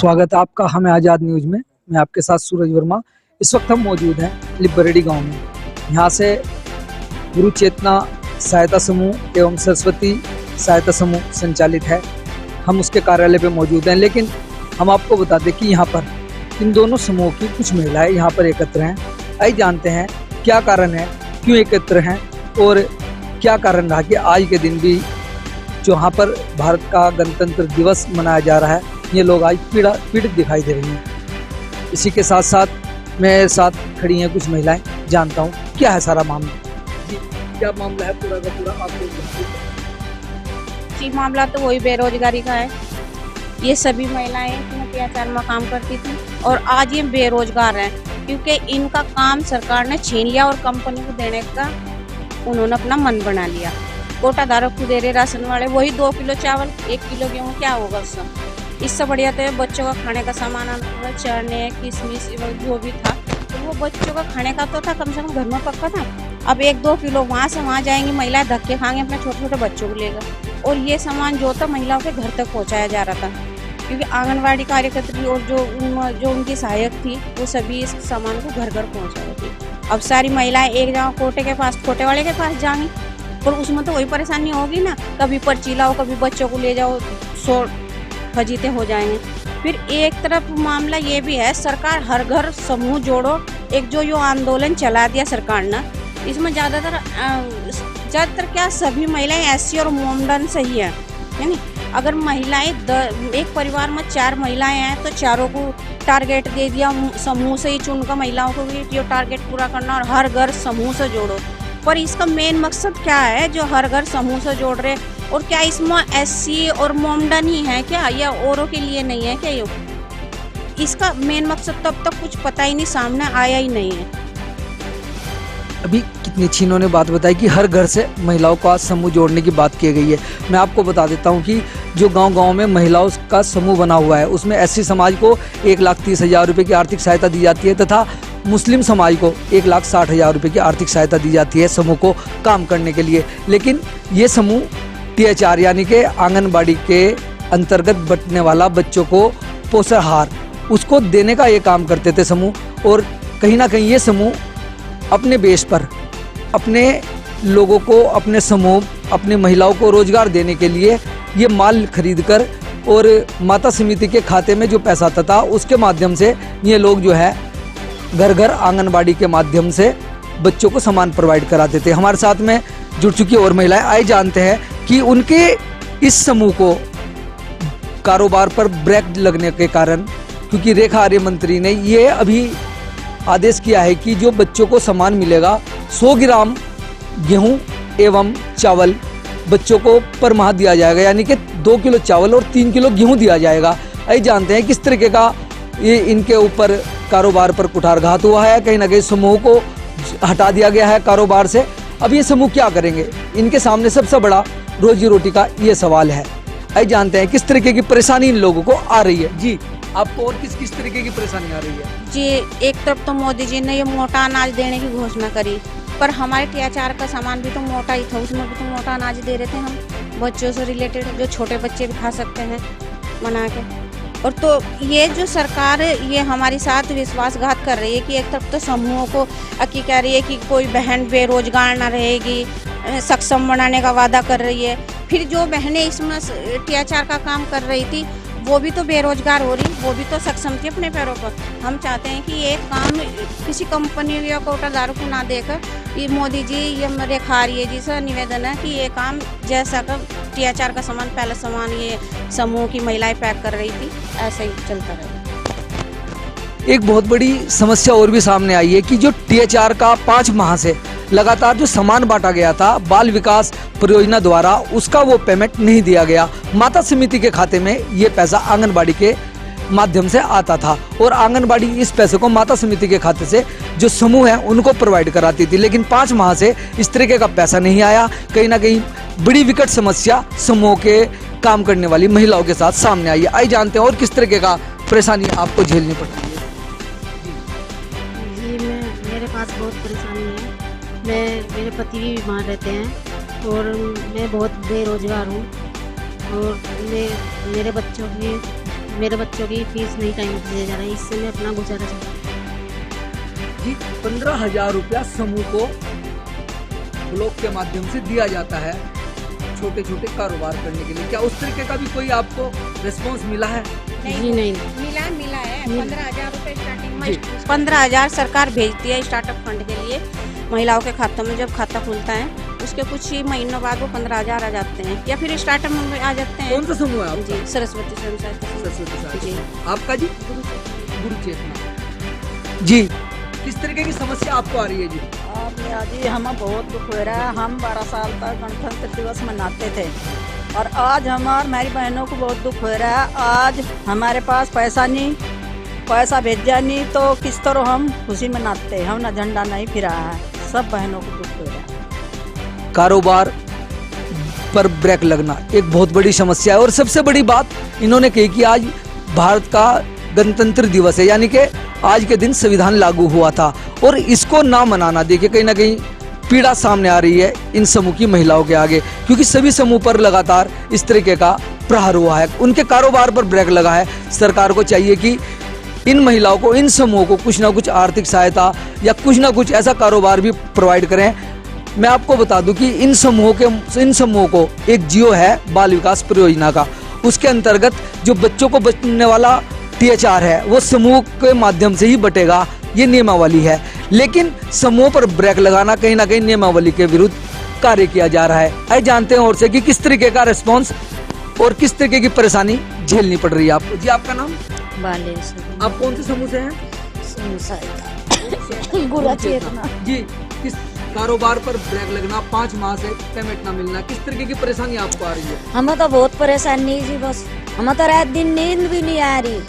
स्वागत है आपका हमें आज़ाद न्यूज में। मैं आपके साथ सूरज वर्मा। इस वक्त हम मौजूद हैं लिबरेडी गांव में। यहाँ से गुरु चेतना सहायता समूह एवं सरस्वती सहायता समूह संचालित है। हम उसके कार्यालय पे मौजूद हैं, लेकिन हम आपको बता दें कि यहाँ पर इन दोनों समूह की कुछ महिलाएं यहाँ पर एकत्र हैं। आइए जानते हैं क्या कारण है, क्यों एकत्र हैं और क्या कारण रहा कि आज के दिन भी जो यहाँ पर भारत का गणतंत्र दिवस मनाया जा रहा है, ये लोग आज पीड़ित दिखाई दे रही हैं। इसी के साथ साथ मेरे साथ खड़ी हैं कुछ महिलाएं। जानता हूँ क्या है सारा मामला। जी, क्या मामला है पूरा का पूरा आप लोग? जी, मामला तो वही बेरोजगारी का है। ये सभी महिलाएं अत्याचार में काम करती थी और आज ये बेरोजगार हैं, क्योंकि इनका काम सरकार ने छीन लिया और कंपनी को देने का उन्होंने अपना मन बना लिया। कोटा धारक को दे रहे राशन वाले वही 2 किलो चावल 1 किलो गेहूँ, क्या होगा उससे? इससे बढ़िया तो बच्चों का खाने का सामान आना, चने किशमिश जो भी था, तो वो बच्चों का खाने का तो था, कम से कम घर में पक्का था। अब 1-2 किलो वहाँ से वहाँ जाएंगी महिलाएं, धक्के खाएंगे, अपने छोटे छोटे बच्चों को लेकर। और ये सामान जो था महिलाओं के घर तक पहुँचाया जा रहा था, क्योंकि आंगनवाड़ी कार्यकर्त्री और जो उनकी सहायक थी वो सभी इस सामान को घर घर पहुँचा रही थी। अब सारी महिलाएं एक जगह कोटे वाले के पास जाएंगी, और उसमें तो वही परेशानी होगी ना, कभी पर्ची लाओ, कभी बच्चों को ले जाओ, 100 फजीते हो जाएंगे। फिर एक तरफ मामला ये भी है, सरकार हर घर समूह जोड़ो एक जो आंदोलन चला दिया सरकार ने, इसमें ज़्यादातर क्या सभी महिलाएं एससी और मोमडन से ही है, यानी अगर महिलाएं एक परिवार में 4 महिलाएं हैं तो चारों को टारगेट दे दिया, समूह से ही चुनकर महिलाओं को भी ये टारगेट पूरा करना और हर घर समूह से जोड़ो। पर इसका मेन मकसद क्या है जो हर घर समूह से जोड़ रहे, और क्या इसमें एससी और मोमडन ही है क्या, या औरों के लिए नहीं है क्या? ये इसका मेन मकसद तब तक कुछ पता ही नहीं, सामने आया ही नहीं है। अभी कितनी अच्छी इन्होंने बात बताई कि हर घर से महिलाओं का समूह जोड़ने की बात की गई है। मैं आपको बता देता हूं कि जो गांव-गांव में महिलाओं का समूह बना हुआ है, उसमें एससी समाज को 1,30,000 रुपये की आर्थिक सहायता दी जाती है, तथा मुस्लिम समाज को 1,60,000 रुपये की आर्थिक सहायता दी जाती है समूह को काम करने के लिए। लेकिन ये समूह THR यानी कि आंगनबाड़ी के अंतर्गत बंटने वाला बच्चों को पोषण आहार उसको देने का ये काम करते थे समूह। और कहीं ना कहीं ये समूह अपने बेस पर अपने लोगों को, अपने समूह, अपने महिलाओं को रोजगार देने के लिए ये माल खरीद कर और माता समिति के खाते में जो पैसा आता था उसके माध्यम से ये लोग जो है घर घर आंगनबाड़ी के माध्यम से बच्चों को सामान प्रोवाइड कराते थे। हमारे साथ में जुड़ चुकी और महिलाएं, आए जानते हैं कि उनके इस समूह को कारोबार पर ब्रेक लगने के कारण, क्योंकि रेखा आर्य मंत्री ने ये अभी आदेश किया है कि जो बच्चों को सामान मिलेगा 100 ग्राम गेहूं एवं चावल बच्चों को पर माह दिया जाएगा, यानी कि 2 किलो चावल और 3 किलो गेहूं दिया जाएगा। आइए जानते हैं किस तरीके का ये इनके ऊपर कारोबार पर कुठारघात हुआ है, कहीं ना कहीं समूह को हटा दिया गया है कारोबार से। अब ये समूह क्या करेंगे, इनके सामने सबसे बड़ा रोजी रोटी का ये सवाल है। आइए जानते हैं किस तरीके की परेशानी इन लोगों को आ रही है। जी, आपको और किस तरीके की परेशानी आ रही है? जी, एक तरफ तो मोदी जी ने ये मोटा अनाज देने की घोषणा करी, पर हमारे THR का सामान भी तो मोटा ही था, उसमें भी तो मोटा अनाज दे रहे थे हम, बच्चों से रिलेटेड जो छोटे बच्चे भी खा सकते हैं बना के। और तो ये जो सरकार ये हमारे साथ विश्वासघात कर रही है कि एक तरफ तो समूहों को कह रही है कि कोई बहन बेरोजगार ना रहेगी, सक्षम बनाने का वादा कर रही है, फिर जो बहनें इसमें THR का काम कर रही थी वो भी तो बेरोजगार हो रही, वो भी तो सक्षम थी अपने पैरों पर। हम चाहते हैं कि ये काम किसी कंपनी या कोटादारों को ना देकर ये मोदी जी, ये रेखा आर्य जी से निवेदन है कि ये काम जैसा का THR का सामान, पहले सामान ये समूह की महिलाएं पैक कर रही थी, ऐसा ही चलता रहे। एक बहुत बड़ी समस्या और भी सामने आई है कि जो THR का 5 माह से लगातार जो सामान बांटा गया था बाल विकास परियोजना द्वारा, उसका वो पेमेंट नहीं दिया गया। माता समिति के खाते में ये पैसा आंगनबाड़ी के माध्यम से आता था और आंगनबाड़ी इस पैसे को माता समिति के खाते से जो समूह है उनको प्रोवाइड कराती थी। लेकिन 5 माह से इस तरीके का पैसा नहीं आया। कहीं ना कहीं बड़ी विकट समस्या समूह के काम करने वाली महिलाओं के साथ सामने आई है। आइए जानते हैं और किस तरीके का परेशानी आपको झेलनी पड़ती है। जी, मेरे पास बहुत परेशानी है। मेरे पति भी बीमार रहते हैं और मैं बहुत बेरोजगार हूँ, और मेरे बच्चों की मेरे बच्चों की फीस नहीं टाइम से दिया जा रहा है, इससे मैं अपना गुजारा चला रही जी 15,000 रुपया समूह को ब्लॉक के माध्यम से दिया जाता है छोटे छोटे कारोबार करने के लिए। क्या उस तरीके का भी कोई आपको रिस्पॉन्स मिला है? हूँ। जी नहीं, मिला है 15,000 रुपए स्टार्टिंग जी। में 15,000 सरकार भेजती है स्टार्टअप फंड के लिए। महिलाओं के खातों में जब खाता खुलता है उसके कुछ ही महीनों बाद वो 15,000 आ जाते हैं या फिर स्टार्टअप में आ जाते हैं। कौन सा समूह है आपका? जी सरस्वती स्वयं सहायता समूह। सरस्वती सहायता जी। समूह। आपका जी? गुरु चेतना। जी किस तरीके की समस्या आपको आ रही है जी? जी हमें बहुत दुख हो रहा है। हम 12 साल तक गणतंत्र दिवस मनाते थे और आज हमारी बहनों को बहुत दुख हो रहा है। आज हमारे पास पैसा भेजा नहीं तो किस तरह हम खुशी मनाते। हम ना झंडा नहीं फिरा है, सब बहनों को दुख हो रहा है। कारोबार पर ब्रेक लगना एक बहुत बड़ी समस्या है और सबसे बड़ी बात इन्होंने कही कि आज भारत का गणतंत्र दिवस है, यानी कि आज के दिन संविधान लागू हुआ था और इसको ना मनाना देखिए कहीं ना कहीं पीड़ा सामने आ रही है इन समूह की महिलाओं के आगे, क्योंकि सभी समूह पर लगातार इस तरीके का प्रहार हुआ है, उनके कारोबार पर ब्रेक लगा है। सरकार को चाहिए कि इन महिलाओं को, इन समूहों को कुछ ना कुछ आर्थिक सहायता या कुछ ना कुछ ऐसा कारोबार भी प्रोवाइड करें। मैं आपको बता दूं कि इन समूहों को एक जियो है बाल विकास परियोजना का, उसके अंतर्गत जो बच्चों को बचने वाला THR है वो समूह के माध्यम से ही बटेगा, ये नियमावली है। लेकिन समूह पर ब्रेक लगाना कहीं ना कहीं नियमावली के विरुद्ध कार्य किया जा रहा है। आइए जानते हैं और से कि किस तरीके का रिस्पॉन्स और किस तरीके की परेशानी झेलनी पड़ रही है आपको। जी आपका नाम? आप कौन से समूह से हैं? गुरु चेतना। जी किस कारोबार पर ब्रेक लगना, 5 माह से पेमेंट ना मिलना, किस तरीके की परेशानी आपको आ रही है? हमें तो बहुत परेशानी जी, बस हमें तो रात दिन नींद भी नहीं आ रही।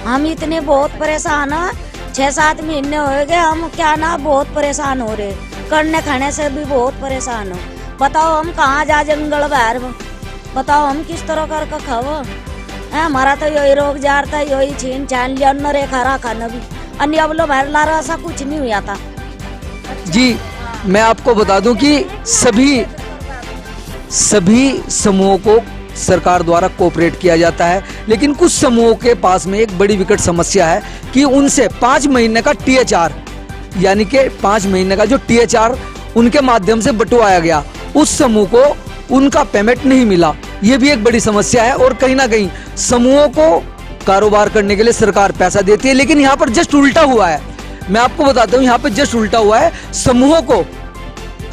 हम इतने बहुत परेशान हैं, 6-7 महीने हो गए हम क्या ना बहुत परेशान हो रहे, करने खाने से भी बहुत परेशान हो। बताओ हम कहाँ जा जंगल बाहर, बताओ हम किस तरह करके खाओ। हमारा तो यही रोग जार था, यही छीन छान लिया न रेखा रखा न भी अन्य अब लो बाहर ला रहा, ऐसा कुछ नहीं हुआ था। जी मैं आपको बता दूं कि सभी समूहों को सरकार द्वारा कोऑपरेट किया जाता है, लेकिन कुछ समूहों के पास में एक बड़ी विकट समस्या है कि उनसे 5 महीने का THR, यानी कि 5 महीने का जो THR उनके माध्यम से बंटवाया गया, उस समूह को उनका पेमेंट नहीं मिला। ये भी एक बड़ी समस्या है और कहीं ना कहीं समूहों को कारोबार करने के लिए सरकार पैसा देती है, लेकिन यहाँ पर जस्ट उल्टा हुआ है। मैं आपको बताता हूँ यहाँ पे जस्ट उल्टा हुआ है।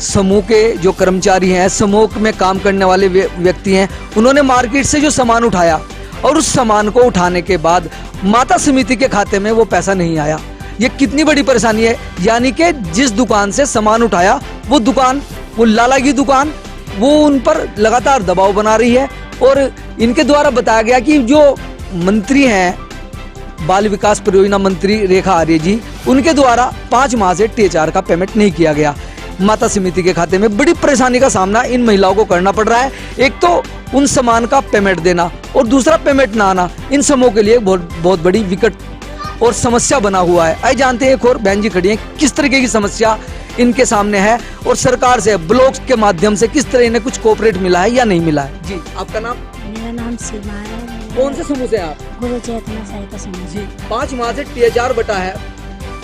समूह के जो कर्मचारी हैं, समूह में काम करने वाले व्यक्ति हैं, उन्होंने मार्केट से जो सामान उठाया और उस सामान को उठाने के बाद माता समिति के खाते में वो पैसा नहीं आया। ये कितनी बड़ी परेशानी है, यानी कि जिस दुकान से सामान उठाया वो दुकान, वो लाला की दुकान, वो उन पर लगातार दबाव बना रही है। और इनके द्वारा बताया गया कि जो मंत्री हैं बाल विकास परियोजना मंत्री रेखा आर्य जी, उनके द्वारा 5 माह से THR का पेमेंट नहीं किया गया माता समिति के खाते में। बड़ी परेशानी का सामना इन महिलाओं को करना पड़ रहा है। एक तो उन सामान का पेमेंट देना और दूसरा पेमेंट ना आना इन समूह के लिए बहुत बड़ी विकट और समस्या बना हुआ है। आइए जानते हैं, एक और बहन जी खड़ी है, किस तरीके की समस्या इनके सामने है और सरकार से ब्लॉक के माध्यम से किस तरह इन्हें कुछ कोऑपरेट मिला है या नहीं मिला है। जी आपका नाम? मेरा नाम सीमा है। कौन से समूह से हैं आप? गुरु चेतना सहायता समूह। जी 5 माह से THR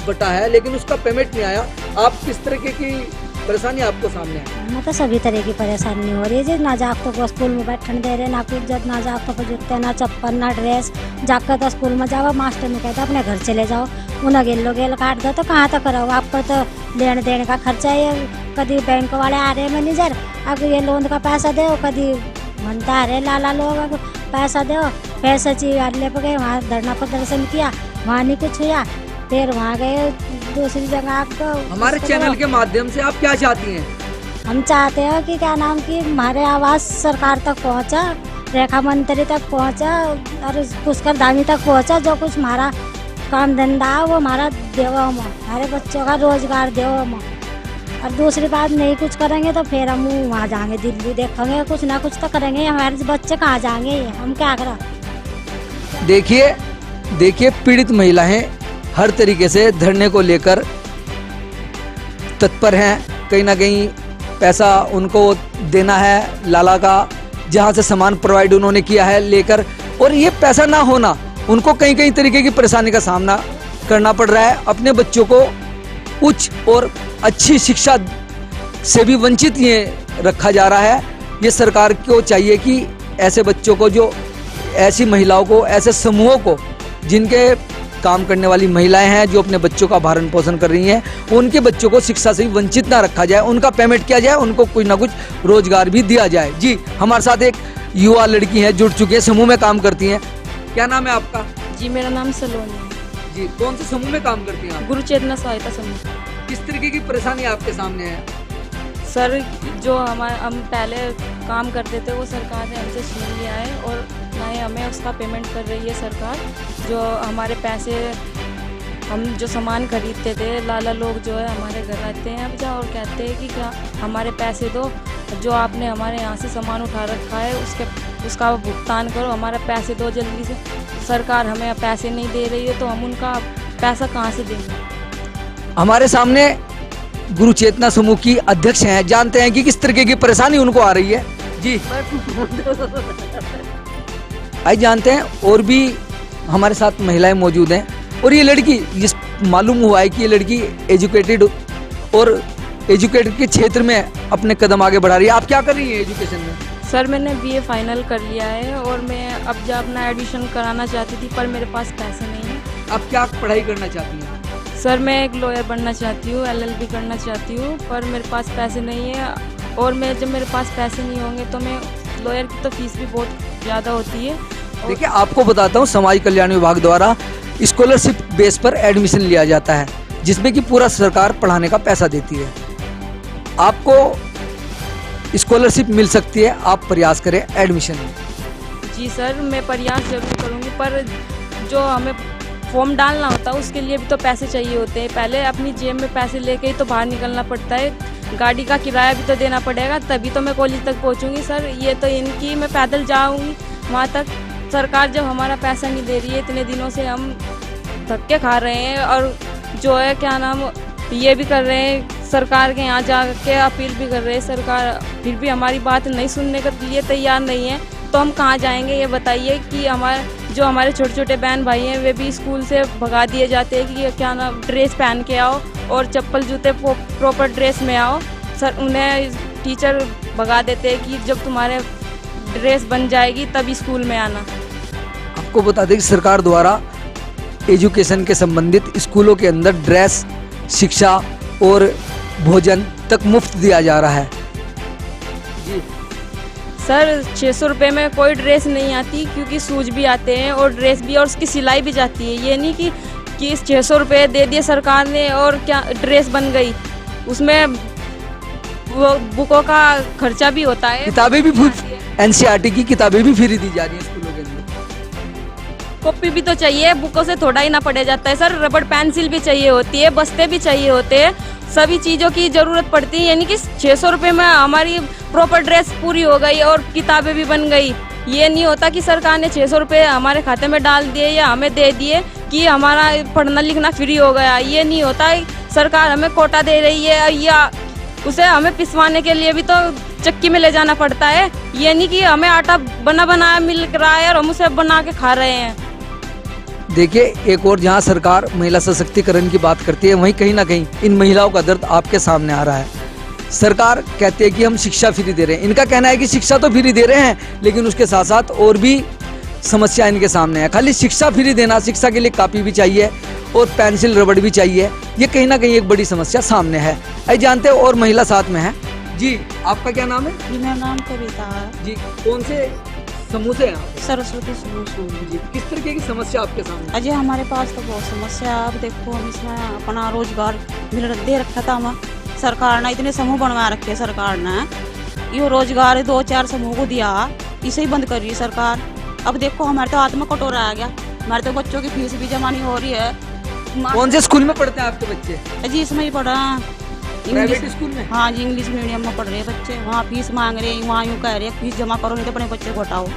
बटा है लेकिन उसका पेमेंट नहीं आया। आप किस तरीके की परेशानी आपको सामने है? हमें तो सभी तरह की परेशानी हो रही है जी। ना जागतों को स्कूल में बैठने दे रहे, ना कुछ, ना जागतों को जूते, ना चप्पल, ना ड्रेस। जाकर तो स्कूल में जाओ, मास्टर ने कहता अपने घर चले जाओ, उन्हें गेल काट दो तो कहाँ तक करो, आपको तो लेने देने का खर्चा है। कभी बैंक वाले आ रहे मैनेजर, अब ये लोन का पैसा दो, कभी मनता आ रहे लाला लोग पैसा दो, पैसा चाहिए ले पे गए, वहाँ धरना प्रदर्शन किया, वहाँ नहीं कुछ हुआ, फिर वहाँ गए दूसरी जगह। आपको हमारे चैनल के माध्यम से आप क्या चाहती हैं? हम चाहते हैं कि क्या नाम की हमारे आवाज़ सरकार तक पहुँचा, रेखा मंत्री तक पहुँचा और पुष्कर धामी तक पहुँचा। जो कुछ हमारा काम धंधा वो हमारा देवो, हमारे बच्चों का रोजगार देवो। और दूसरी बात नहीं कुछ करेंगे तो फिर हम वहाँ जाएंगे, दिल्ली देखेंगे, कुछ ना कुछ तो करेंगे। हमारे बच्चे कहाँ जाएंगे, हम क्या करें? देखिए पीड़ित महिलाएं हर तरीके से धरने को लेकर तत्पर हैं। कहीं ना कहीं पैसा उनको देना है लाला का, जहाँ से सामान प्रोवाइड उन्होंने किया है लेकर, और ये पैसा ना होना उनको कई कई तरीके की परेशानी का सामना करना पड़ रहा है। अपने बच्चों को उच्च और अच्छी शिक्षा से भी वंचित ये रखा जा रहा है। ये सरकार को चाहिए कि ऐसे बच्चों को, जो ऐसी महिलाओं को, ऐसे समूहों को जिनके काम करने वाली महिलाएं हैं, जो अपने बच्चों का भरण पोषण कर रही हैं, उनके बच्चों को शिक्षा से भी वंचित ना रखा जाए, उनका पेमेंट किया जाए, उनको कुछ ना कुछ रोजगार भी दिया जाए। जी, हमारे साथ एक युवा लड़की है, जुड़ चुकी है, समूह में काम करती हैं। क्या नाम है आपका? जी, मेरा नाम सलोनी है। जी, कौन से समूह में काम करती हैं आप? गुरु चेतना सहायता समूह। किस तरीके की परेशानी आपके सामने है? सर, जो हम पहले काम करते थे वो सरकार ने हमसे छीन लिया है और ना ही हमें उसका पेमेंट कर रही है सरकार। जो हमारे पैसे, हम जो सामान खरीदते थे, लाला लोग जो है हमारे घर आते हैं अब और कहते हैं कि क्या हमारे पैसे दो, जो आपने हमारे यहाँ से सामान उठा रखा है उसका भुगतान करो, हमारे पैसे दो जल्दी से। सरकार हमें पैसे नहीं दे रही है तो हम उनका पैसा कहाँ से देंगे? हमारे सामने गुरु चेतना समूह की अध्यक्ष हैं, जानते हैं कि किस तरीके की परेशानी उनको आ रही है। जी, आइए जानते हैं। और भी हमारे साथ महिलाएं मौजूद हैं। और ये लड़की, जिस मालूम हुआ है कि ये लड़की एजुकेटेड और एजुकेटेड के क्षेत्र में अपने कदम आगे बढ़ा रही है। आप क्या कर रही हैं एजुकेशन में? सर, मैंने बीए फाइनल कर लिया है और मैं अब जब अपना एडमिशन कराना चाहती थी पर मेरे पास पैसे नहीं है। आप क्या पढ़ाई करना चाहती हैं? सर, मैं एक लॉयर बनना चाहती हूँ, LLB करना चाहती हूँ, पर मेरे पास पैसे नहीं है। और जब मेरे पास पैसे नहीं होंगे तो मैं लॉयर की तो फीस भी बहुत ज़्यादा होती है। देखिए, आपको बताता हूँ, समाज कल्याण विभाग द्वारा स्कॉलरशिप बेस पर एडमिशन लिया जाता है, जिसमें कि पूरा सरकार पढ़ाने का पैसा देती है। आपको स्कॉलरशिप मिल सकती है, आप प्रयास करें एडमिशन में। जी सर, मैं प्रयास जरूर करूँगी, पर जो हमें फॉर्म डालना होता है उसके लिए भी तो पैसे चाहिए होते हैं। पहले अपनी जेब में पैसे लेके ही तो बाहर निकलना पड़ता है, गाड़ी का किराया भी तो देना पड़ेगा, तभी तो मैं कॉलेज तक पहुंचूंगी। सर, ये तो इनकी, मैं पैदल जाऊंगी वहाँ तक। सरकार जब हमारा पैसा नहीं दे रही है, इतने दिनों से हम धक्के खा रहे हैं और जो है क्या नाम, ये भी कर रहे हैं, सरकार के यहाँ जाके अपील भी कर रहे हैं, सरकार फिर भी हमारी बात नहीं सुनने के लिए तैयार नहीं है। तो हम कहाँ जाएंगे ये बताइए कि हमारे छोटे छोटे बहन भाई हैं वे भी स्कूल से भगा दिए जाते हैं कि क्या नाम, ड्रेस पहन के आओ और चप्पल जूते प्रॉपर ड्रेस में आओ। सर, उन्हें टीचर भगा देते हैं कि जब तुम्हारे ड्रेस बन जाएगी तभी स्कूल में आना। आपको बता दें कि सरकार द्वारा एजुकेशन के संबंधित स्कूलों के अंदर ड्रेस, शिक्षा और भोजन तक मुफ्त दिया जा रहा है। जी सर, 600 रुपये में कोई ड्रेस नहीं आती, क्योंकि शूज भी आते हैं और ड्रेस भी, और उसकी सिलाई भी जाती है। ये नहीं कि 600 रुपये दे दिए सरकार ने और क्या ड्रेस बन गई, उसमें वो बुकों का खर्चा भी होता है। किताबें भी NCERT की किताबें भी फ्री दी जा रही हैं स्कूलों के अंदर। कॉपी भी तो चाहिए, बुकों से थोड़ा ही ना पढ़ा जाता है सर। रबड़ पेंसिल भी चाहिए होती है, बस्ते भी चाहिए होते हैं, सभी चीज़ों की ज़रूरत पड़ती है। यानी कि 600 रुपये में हमारी प्रॉपर ड्रेस पूरी हो गई और किताबें भी बन गई। ये नहीं होता कि सरकार ने 600 रुपये हमारे खाते में डाल दिए या हमें दे दिए कि हमारा पढ़ना लिखना फ्री हो गया। ये नहीं होता। सरकार हमें कोटा दे रही है या उसे हमें पिसवाने के लिए भी तो चक्की में ले जाना पड़ता है। ये नहीं कि हमें आटा बना मिल रहा है और हम उसे बना के खा रहे हैं। देखिए, एक और जहां सरकार महिला सशक्तिकरण की बात करती है, वहीं कहीं ना कहीं इन महिलाओं का दर्द आपके सामने आ रहा है। सरकार कहती है कि हम शिक्षा फ्री दे रहे हैं। इनका कहना है कि शिक्षा तो फ्री दे रहे हैं, लेकिन उसके साथ साथ और भी समस्या इनके सामने है। खाली शिक्षा फ्री देना, शिक्षा के लिए कॉपी भी चाहिए और पेंसिल रबड़ भी चाहिए, ये कहीं ना कहीं एक बड़ी समस्या सामने है। आइए जानते हैं, और महिला साथ में है। जी, आपका क्या नाम है? जी, मेरा नाम कविता है। जी, कौन से समूह से हैं आप? सरस्वती समूह। जी, किस तरीके की समस्या आपके सामने? अजय, हमारे पास तो बहुत समस्या है। अब देखो, हम इसमें अपना रोजगार दे रखा था, हम सरकार ने इतने समूह बनवा रखे। सरकार ने ये रोजगार 2-4 समूह को दिया, इसे ही बंद कर रही है सरकार। अब देखो, हमारे तो हाथ में कटोरा आ गया, हमारे तो बच्चों की फीस भी जमा नहीं हो रही है। कौन से स्कूल में पढ़ते हैं आपके बच्चे? जी, इसमें ही पढ़ रहे हैं, प्राइवेट स्कूल में। हाँ जी, इंग्लिश मीडियम में पढ़ रहे हैं बच्चे। वहाँ फीस मांग रहे हैं, वहाँ यूँ कह रहे हैं फीस जमा करो नहीं तो अपने बच्चे को हटाओ।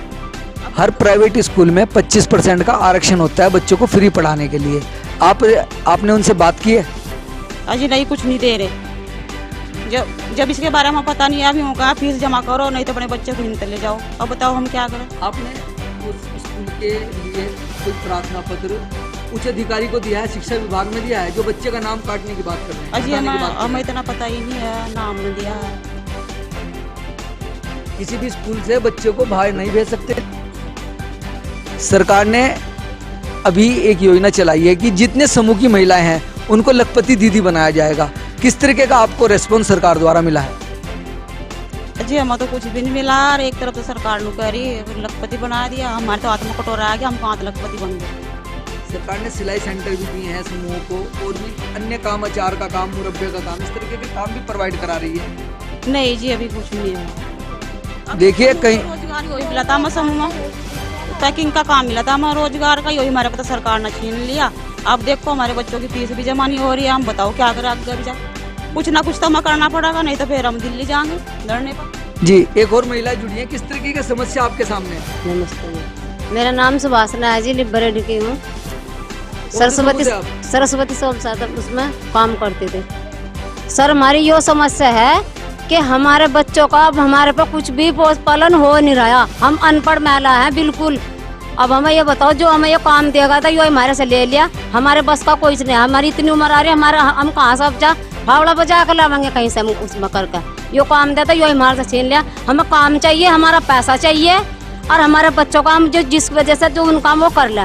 हर प्राइवेट स्कूल में 25% का आरक्षण होता है बच्चों को फ्री पढ़ाने के लिए। आपने उनसे बात की है? अजी नहीं, कुछ नहीं दे रहे। जब इसके बारे में पता नहीं है, अभी कहा फीस जमा करो नहीं तो अपने बच्चे को हिंद ले जाओ। अब बताओ हम क्या करें? आपने उस स्कूल के लिए कोई प्रार्थना पत्र उच्च अधिकारी को दिया है, शिक्षा विभाग में दिया है, जो बच्चे का नाम काटने की बात कर रहे हैं? अजी हटाने की बात कर रहे हमें हैं? इतना पता ही नहीं है, नाम नहीं दिया है। किसी भी स्कूल से बच्चे को बाहर नहीं भेज सकते। सरकार ने अभी एक योजना चलाई है कि जितने समूह की महिलाएं हैं उनको लखपति दीदी बनाया जाएगा। किस तरीके का आपको रेस्पॉन्स सरकार द्वारा मिला है? जी हमें तो कुछ भी नहीं मिला और एक तरफ तो सरकार ने कह रही है लखपति बना दिया, हमारे तो हाथ में कटोरा आ गया, हम कहाँ लखपति बन गए। सरकार ने सिलाई सेंटर भी दिए हैं समूहों को, और भी अन्य काम, अचार का काम, मुरब्बे का काम, इस तरीके के काम भी प्रोवाइड करा रही है। नहीं जी अभी कुछ नहीं है। देखिए कहीं रोजगार वही मिला था हमें समूह में, पैकिंग का काम मिला था हमें रोजगार का, यही हमारे पता सरकार ने छीन लिया। अब देखो हमारे बच्चों की फीस भी जमा नहीं हो रही है, हम बताओ क्या करें आगे भी जा, कुछ ना कुछ तो हमें करना पड़ेगा, नहीं तो फिर हम दिल्ली जाएंगे लड़ने पर। जी एक और महिला जुड़ी है, किस तरीके की समस्या आपके सामने है? नमस्ते, मेरा नाम सुभाषना है जी, लिब्बरेड की हूँ। सरस्वती सोमसा उसमें काम करते थे। सर हमारी यो समस्या है कि हमारे बच्चों का अब हमारे पर कुछ भी पोषण पालन हो नहीं रहा, हम अनपढ़ महिला हैं बिल्कुल। अब हमें ये बताओ, जो हमें ये काम देगा था यो हमारे से ले लिया, हमारे बस का कोई नहीं। हमारी इतनी उम्र आ रही है, हमारा हम कहाँ से अब जा फावड़ा बजा कर लावेंगे कहीं से, हम उसमें करके यो काम देता यो हमारे से छीन लिया। हमें काम चाहिए, हमारा पैसा चाहिए, और हमारे बच्चों का हम जो जिस वजह से जो उनका वो कर ले,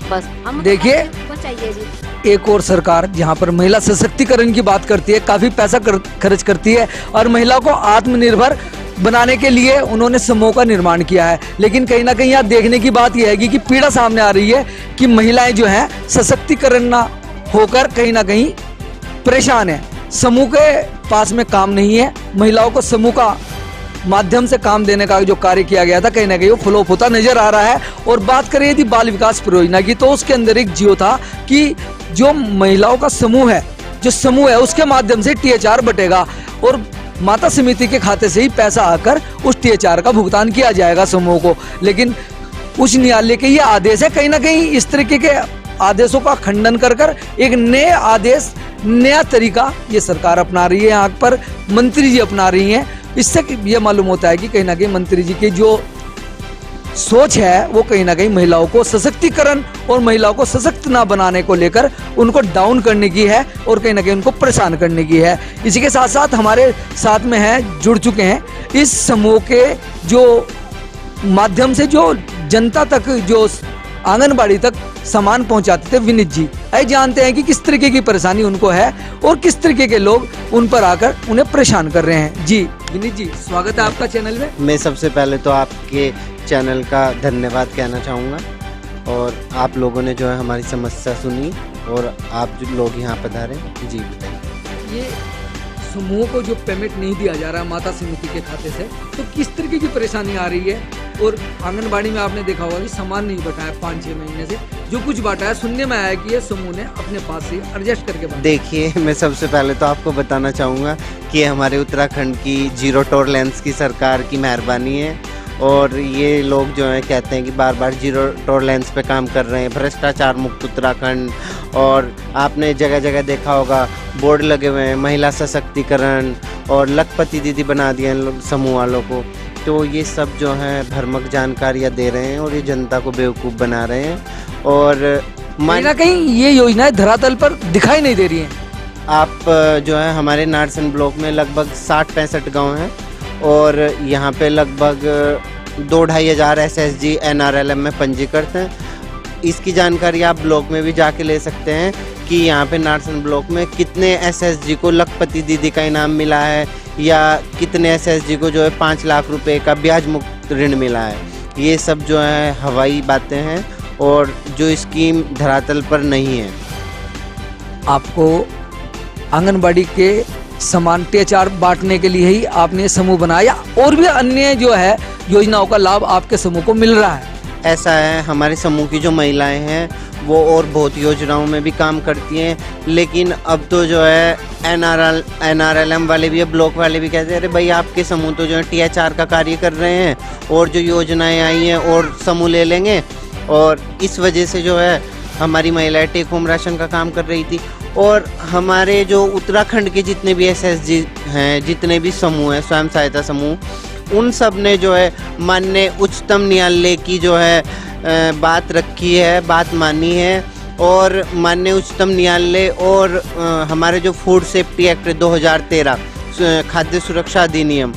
बस हम देखिए वो चाहिए जी। एक और सरकार जहां पर महिला सशक्तिकरण की बात करती है, काफी पैसा खर्च करती है, और महिला को आत्मनिर्भर बनाने के लिए उन्होंने समूह का निर्माण किया है। लेकिन कहीं ना कहीं यहाँ देखने की बात यह है कि पीड़ा सामने आ रही है कि महिलाएं जो हैं सशक्तिकरण ना होकर कहीं ना कहीं परेशान है। समूह के पास में काम नहीं है, महिलाओं को समूह का माध्यम से काम देने का जो कार्य किया गया था कहीं ना कहीं वो फ्लॉप होता नजर आ रहा है। और बात करें यदि बाल विकास परियोजना की, तो उसके अंदर एक जियो था कि जो महिलाओं का समूह है, जो समूह है उसके माध्यम से THR बटेगा, और माता समिति के खाते से ही पैसा आकर उस THR का भुगतान किया जाएगा समूह को। लेकिन उच्च न्यायालय के ये आदेश है, कहीं ना कहीं इस तरीके के आदेशों का खंडन कर एक नए आदेश, नया तरीका ये सरकार अपना रही है, यहाँ पर मंत्री जी अपना रही हैं। इससे ये मालूम होता है कि कहीं ना कहीं मंत्री जी की जो सोच है वो कहीं ना कहीं महिलाओं को सशक्तिकरण और महिलाओं को सशक्त ना बनाने को लेकर उनको डाउन करने की है, और कहीं ना कहीं उनको परेशान करने की है। इसी के साथ साथ हमारे साथ में है, जुड़ चुके हैं इस समूह के जो माध्यम से जो जनता तक, जो आंगनबाड़ी तक सामान पहुंचाते थे, विनीत जी। आइए जानते हैं कि किस तरीके की परेशानी उनको है और किस तरीके के लोग उन पर आकर उन्हें परेशान कर रहे हैं। जी विनीत जी, स्वागत है आपका चैनल में। मैं सबसे पहले तो आपके चैनल का धन्यवाद कहना चाहूँगा, और आप लोगों ने जो है हमारी समस्या सुनी और आप जो लोग यहाँ पधारे। जी बताइए। ये समूह को जो पेमेंट नहीं दिया जा रहा है माता समिति के खाते से, तो किस तरीके की परेशानी आ रही है? और आंगनबाड़ी में आपने देखा होगा कि सामान नहीं बटा है 5-6 महीने से, जो कुछ बांटा है सुनने में आया है कि ये समूह ने अपने पास से एडजस्ट करके बांटा। देखिए, मैं सबसे पहले तो आपको बताना चाहूँगा कि हमारे उत्तराखंड की जीरो टॉलरेंस की सरकार की मेहरबानी है, और ये लोग जो हैं कहते हैं कि बार बार जीरो टॉलरेंस पे काम कर रहे हैं, भ्रष्टाचार मुक्त उत्तराखंड। और आपने जगह जगह देखा होगा बोर्ड लगे हुए हैं महिला सशक्तिकरण, और लखपति दीदी बना दिए हैं समूह वालों को। तो ये सब जो हैं भ्रामक जानकारियाँ दे रहे हैं और ये जनता को बेवकूफ़ बना रहे हैं, और कहीं ना कहीं ये योजनाएं धरातल पर दिखाई नहीं दे रही हैं। आप जो है हमारे नारसन ब्लॉक में लगभग 60-65 गाँव हैं, और यहाँ पे लगभग 2-2.5 हज़ार SSG NRLM में पंजीकृत हैं। इसकी जानकारी आप ब्लॉक में भी जाके ले सकते हैं कि यहाँ पे नारसन ब्लॉक में कितने SSG को लखपति दीदी का इनाम मिला है, या कितने SSG को जो है 5 लाख रुपए का ब्याज मुक्त ऋण मिला है। ये सब जो है हवाई बातें हैं, और जो स्कीम धरातल पर नहीं है। आपको आंगनबाड़ी के समान THR बांटने के लिए ही आपने समूह बनाया, और भी अन्य जो है योजनाओं का लाभ आपके समूह को मिल रहा है? ऐसा है, हमारे समूह की जो महिलाएं हैं वो और बहुत योजनाओं में भी काम करती हैं, लेकिन अब तो जो है NRLM वाले भी, ब्लॉक वाले भी कहते हैं अरे भाई आपके समूह तो जो है THR का कार्य कर रहे हैं, और जो योजनाएं आई हैं और समूह ले लेंगे। और इस वजह से जो है हमारी महिलाएं टेक होम राशन का काम कर रही थी, और हमारे जो उत्तराखंड के जितने भी SSG हैं, जितने भी समूह हैं, स्वयं सहायता समूह, उन सब ने जो है माननीय उच्चतम न्यायालय की जो है बात रखी है, बात मानी है। और माननीय उच्चतम न्यायालय और हमारे जो फूड सेफ्टी एक्ट 2013 खाद्य सुरक्षा अधिनियम,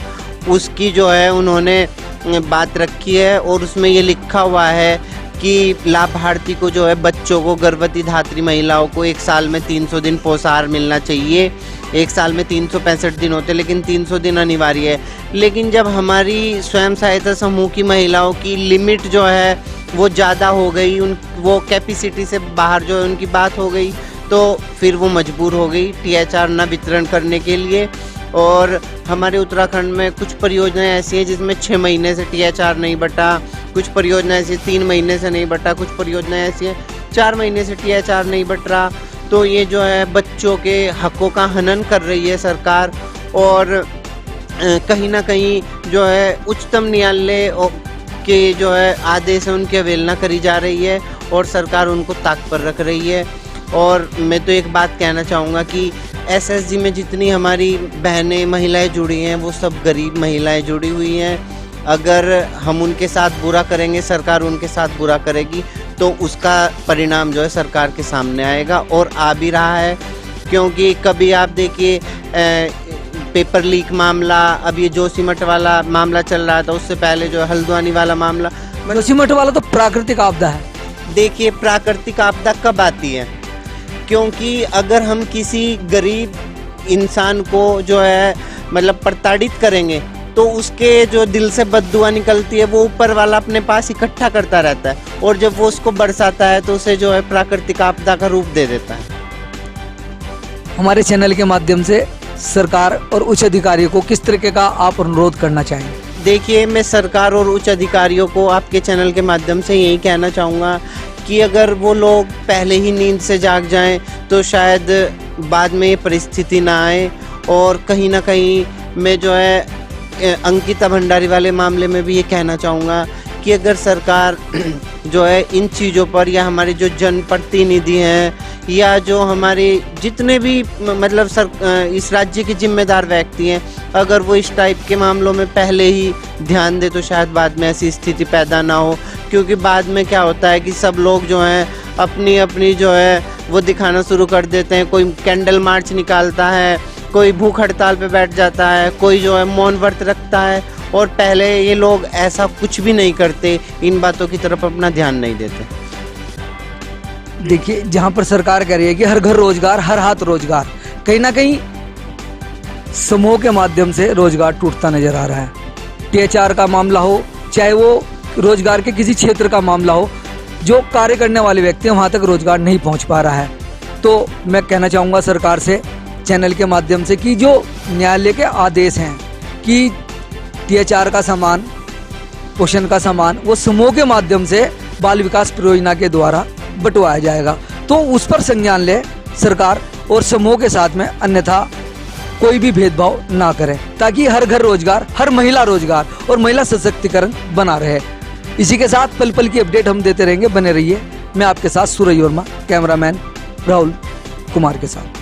उसकी जो है उन्होंने बात रखी है। और उसमें ये लिखा हुआ है कि लाभार्थी को जो है बच्चों को, गर्भवती धात्री महिलाओं को 1 साल में 300 दिन पोषाहार मिलना चाहिए। 1 साल में 365 दिन होते, लेकिन 300 दिन अनिवार्य है। लेकिन जब हमारी स्वयं सहायता समूह की महिलाओं की लिमिट जो है वो ज़्यादा हो गई, वो कैपेसिटी से बाहर जो है उनकी बात हो गई, तो फिर वो मजबूर हो गई THR न वितरण करने के लिए। और हमारे उत्तराखंड में कुछ परियोजनाएं ऐसी हैं जिसमें 6 महीने से THR नहीं बटा, कुछ परियोजनाएं ऐसी 3 महीने से नहीं बटा, कुछ परियोजनाएं ऐसी हैं 4 महीने से THR नहीं बट रहा। तो ये जो है बच्चों के हकों का हनन कर रही है सरकार। और कहीं ना कहीं जो है उच्चतम न्यायालय के जो है आदेश है उनकी अवहेलना करी जा रही है और सरकार उनको ताक पर रख रही है। और मैं तो एक बात कहना चाहूँगा कि SSG में जितनी हमारी बहनें, महिलाएं जुड़ी हैं, वो सब गरीब महिलाएं जुड़ी हुई हैं। अगर हम उनके साथ बुरा करेंगे, सरकार उनके साथ बुरा करेगी, तो उसका परिणाम जो है सरकार के सामने आएगा और आ भी रहा है। क्योंकि कभी आप देखिए पेपर लीक मामला, अब ये जोशीमठ वाला मामला चल रहा था, उससे पहले जो हल्द्वानी वाला मामला। जोशीमठ वाला तो प्राकृतिक आपदा है। देखिए प्राकृतिक आपदा कब आती है, क्योंकि अगर हम किसी गरीब इंसान को जो है मतलब प्रताड़ित करेंगे तो उसके जो दिल से बद्दुआ निकलती है वो ऊपर वाला अपने पास इकट्ठा करता रहता है, और जब वो उसको बरसाता है तो उसे जो है प्राकृतिक आपदा का रूप दे देता है। हमारे चैनल के माध्यम से सरकार और उच्च अधिकारियों को किस तरीके का आप अनुरोध करना चाहेंगे? देखिए, मैं सरकार और उच्च अधिकारियों को आपके चैनल के माध्यम से यही कहना चाहूँगा कि अगर वो लोग पहले ही नींद से जाग जाएं तो शायद बाद में ये परिस्थिति ना आए। और कहीं ना कहीं मैं जो है अंकिता भंडारी वाले मामले में भी ये कहना चाहूँगा कि अगर सरकार जो है इन चीज़ों पर, या हमारे जो जनप्रतिनिधि हैं, या जो हमारे जितने भी मतलब इस राज्य के जिम्मेदार व्यक्ति हैं, अगर वो इस टाइप के मामलों में पहले ही ध्यान दे तो शायद बाद में ऐसी स्थिति पैदा ना हो। क्योंकि बाद में क्या होता है कि सब लोग जो हैं अपनी अपनी जो है वो दिखाना शुरू कर देते हैं। कोई कैंडल मार्च निकालता है, कोई भूख हड़ताल पे बैठ जाता है, कोई जो है मौन व्रत रखता है, और पहले ये लोग ऐसा कुछ भी नहीं करते, इन बातों की तरफ अपना ध्यान नहीं देते। देखिए, जहां पर सरकार कह रही है कि हर घर रोजगार, हर हाथ रोजगार, कहीं ना कहीं समूह के माध्यम से रोजगार टूटता नजर आ रहा है। THR का मामला हो, चाहे वो रोजगार के किसी क्षेत्र का मामला हो, जो कार्य करने वाले व्यक्ति हैं वहाँ तक रोजगार नहीं पहुँच पा रहा है। तो मैं कहना चाहूँगा सरकार से चैनल के माध्यम से कि जो न्यायालय के आदेश हैं कि THR का सामान, पोषण का सामान, वो समूह के माध्यम से बाल विकास परियोजना के द्वारा बंटवाया जाएगा, तो उस पर संज्ञान ले सरकार और समूह के साथ में, अन्यथा कोई भी भेदभाव ना करे, ताकि हर घर रोजगार, हर महिला रोजगार और महिला सशक्तिकरण बना रहे। इसी के साथ पल पल की अपडेट हम देते रहेंगे, बने रहिए। मैं आपके साथ सूरज वर्मा, कैमरामैन राहुल कुमार के साथ।